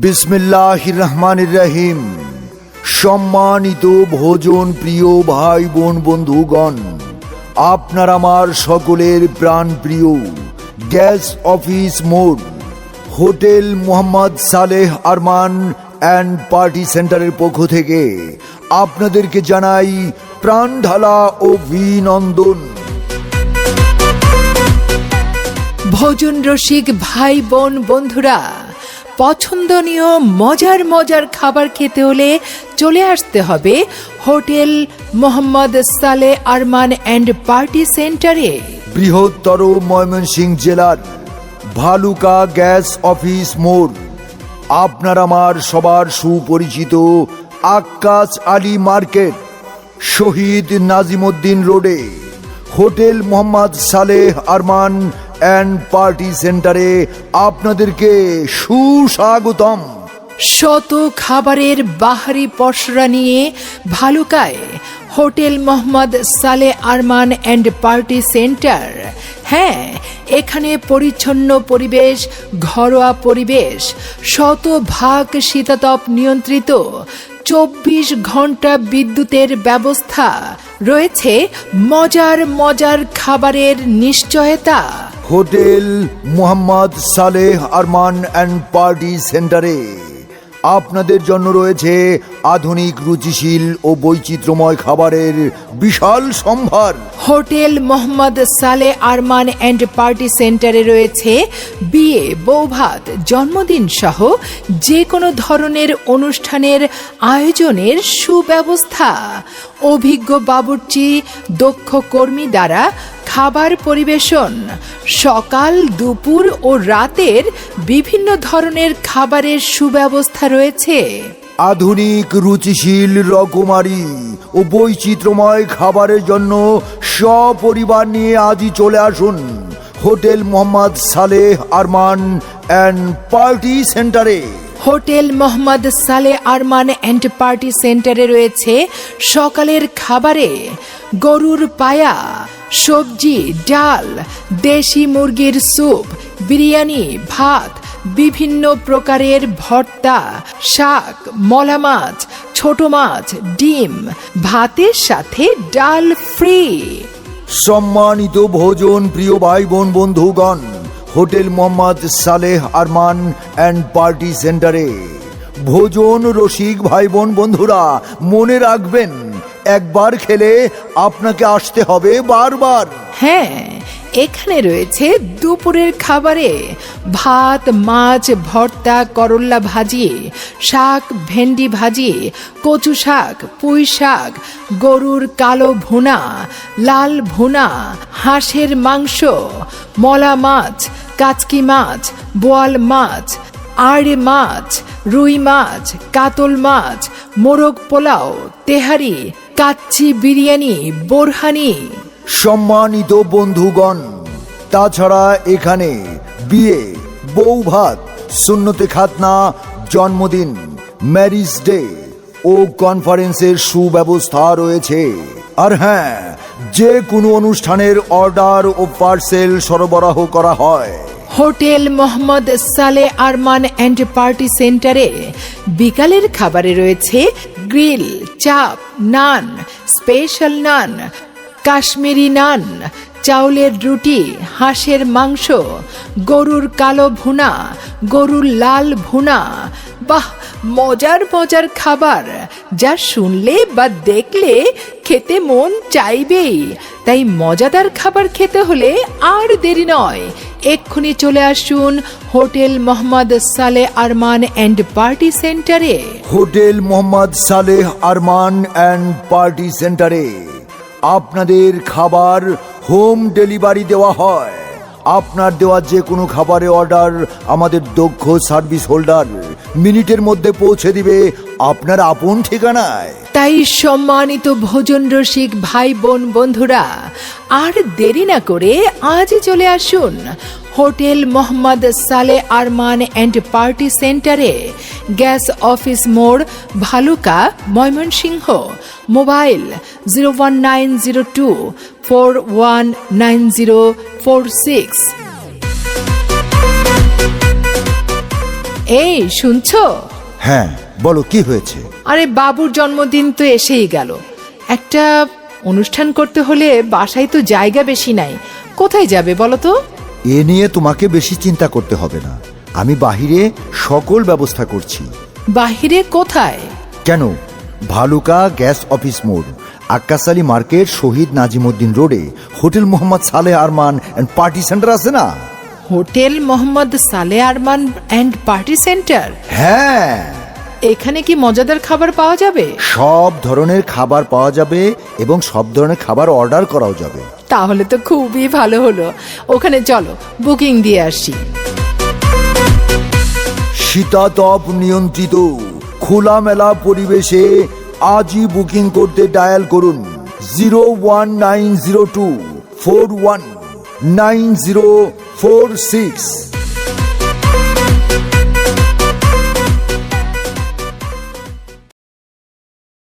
বিসমিল্লাহির রহমানির রহিম। সম্মানিত ভোজন প্রিয় ভাই বোন বন্ধুগণ, আপনার আমার সকলের প্রাণ প্রিয় গ্যাস অফিস মোড় hotel Mohammad Saleh Arman and party সেন্টারের পক্ষ থেকে আপনাদেরকে জানাই প্রাণ ঢালা অভিনন্দন। ভোজন রসিক ভাই বোন বন্ধুরা, পছন্দনীয় মজার মজার খাবার খেতে হলে চলে আসতে হবে hotel Mohammad Saleh Arman and party সেন্টারে। বৃহত্তর ময়মনসিংহ জেলার ভালুকা গ্যাস অফিস মোড়, আপনার আমার সবার সুপরিচিত আক্কাস আলী মার্কেট, শহীদ নাজিমউদ্দিন রোডে hotel Mohammad Saleh Arman and party সেন্টারে আপনাদেরকে সুস্বাগতম। শত খাবারের বাহারি পসরা নিয়ে ভালুকায় hotel Mohammad Saleh Arman and party centre. হ্যাঁ, এখানে পরিচ্ছন্ন পরিবেশ, ঘরোয়া পরিবেশ, শতভাগ শীতাতপ নিয়ন্ত্রিত, 24 ঘন্টা বিদ্যুতের ব্যবস্থা, রয়েছে মজার মজার খাবারের নিশ্চয়তা। Hotel Mohammad Saleh Arman and party সেন্টারে আপনাদের জন্য রয়েছে আধুনিক, রুচিশীল ও বৈচিত্র্যময় খাবারের বিশাল সম্ভার। Hotel Mohammad Saleh Arman and party সেন্টারে রয়েছে বিয়ে, বৌভাত, জন্মদিন সহ যে কোনো ধরনের অনুষ্ঠানের আয়োজনের সুব্যবস্থা। অভিজ্ঞ বাবুর্চি, দক্ষ কর্মী দ্বারা খাবার পরিবেশন। সকাল, দুপুর ও রাতের বিভিন্ন ধরনের খাবারের সুব্যবস্থা রয়েছে। আধুনিক, রুচিশীল, রকমারি ও বৈচিত্র্যময় খাবারের জন্য সপরিবার নিয়ে আজই চলে আসুন hotel Mohammad Saleh Arman and party সেন্টারে। Hotel Mohammad Saleh Arman and party সেন্টারে রয়েছে সকালের খাবারে গরুর পায়া, সবজি, ডাল, দেশি মুরগির স্যুপ, বিরিয়ানি, ভাত, বিভিন্ন প্রকারের ভর্তা, শাক, মলা মাছ, ছোট মাছ, ডিম, ভাতের সাথে ডাল ফ্রি। সম্মানিত ভোজন প্রিয় ভাই বোন বন্ধুগণ, hotel Mohammad Saleh Arman and party সেন্টারে ভোজন রসিক ভাই বোন বন্ধুরা মনে রাখবেন, একবার খেলে আপনাকে আসতে হবে বারবার। হ্যাঁ, এখানে রয়েছে দুপুরের খাবারে ভাত, মাছ, ভর্তা, করল্লা ভাজি, শাক, ভেন্ডি ভাজি, কচু শাক, পুঁই শাক, গরুর কালো ভুনা, লাল ভুনা, হাঁসের মাংস, মলা মাছ, কাচকি মাছ, বোয়াল মাছ, আড়ে মাছ, রুই মাছ, কাতল মাছ, মোরগ পোলাও, তেহারি, কাচ্চি বিরিয়ানি, বোরহানি। সম্মানিত বন্ধুগণ, তাছাড়া এখানে বিয়ে, বৌভাত, সুন্নতে খাতনা, জন্মদিন, ম্যারিজ ডে ও কনফারেন্সের সুব্যবস্থা রয়েছে। আর হ্যাঁ, যে কোনো অনুষ্ঠানের অর্ডার ও পার্সেল সরবরাহ করা হয়। Hotel Mohammad Saleh Arman and party সেন্টারে বিকালের খাবারে রয়েছে গ্রিল, চাপ, নান, স্পেশাল নান, কাশ্মীরি নান, চাউলের রুটি, হাঁসের মাংস, গরুর কালো ভুনা, গরুর লাল ভুনা। বাহ, মজার মজার খাবার, যা শুনলে বা দেখলে খেতে মন চাইবেই। তাই মজাদার খাবার খেতে হলে আর দেরি নয়, এক্ষুনি চলে আসুন hotel Mohammad Saleh Arman and party সেন্টারে। Hotel Mohammad Saleh Arman and party সেন্টারে আপনাদের খাবার হোম ডেলিভারি দেওয়া হয়। আপনার দেওয়া যে কোনো খাবারের অর্ডার আমাদের দক্ষ সার্ভিস হোল্ডার মিনিটের মধ্যে পৌঁছে দিবে আপনার আপন ঠিকানায়। তাই সম্মানিত ভোজন রসিক ভাই বোন বন্ধুরা, আর দেরি না করে আজই চলে আসুন hotel Mohammad Saleh Arman and party সেন্টারে, গ্যাস অফিস মোড়, ভালুকা, ময়মনসিংহ। মোবাইল 01902419046। এই শুনছো? হ্যাঁ বলো, কি হয়েছে? আরে বাবুর জন্মদিন তো এসেই গেল, একটা অনুষ্ঠান করতে হলে বাসায় তো জায়গা বেশি নাই, কোথায় যাবে বলো তো? এ নিয়ে তোমাকে বেশি চিন্তা করতে হবে না, আমি বাহিরে সকল ব্যবস্থা করছি। বাহিরে কোথায়? কেন, ভালুকা গ্যাস অফিস মোড়, আক্কাস আলী মার্কেট, শহীদ নাজিমুদ্দিন রোডে hotel Mohammad Saleh Arman and party centre আছে না? Hotel Mohammad Saleh Arman and party centre? হ্যাঁ, এখানে কি মজাদার খাবার পাওয়া যাবে? সব ধরনের খাবার পাওয়া যাবে এবং সব ধরনের খাবার অর্ডার করাও যাবে। তাহলে তো খুবই ভালো হলো, ওখানে চলো বুকিং দিয়ে আসি। শীতাতপ নিয়ন্ত্রিত খোলামেলা পরিবেশে আজই বুকিং করতে ডায়াল করুন 01902419046।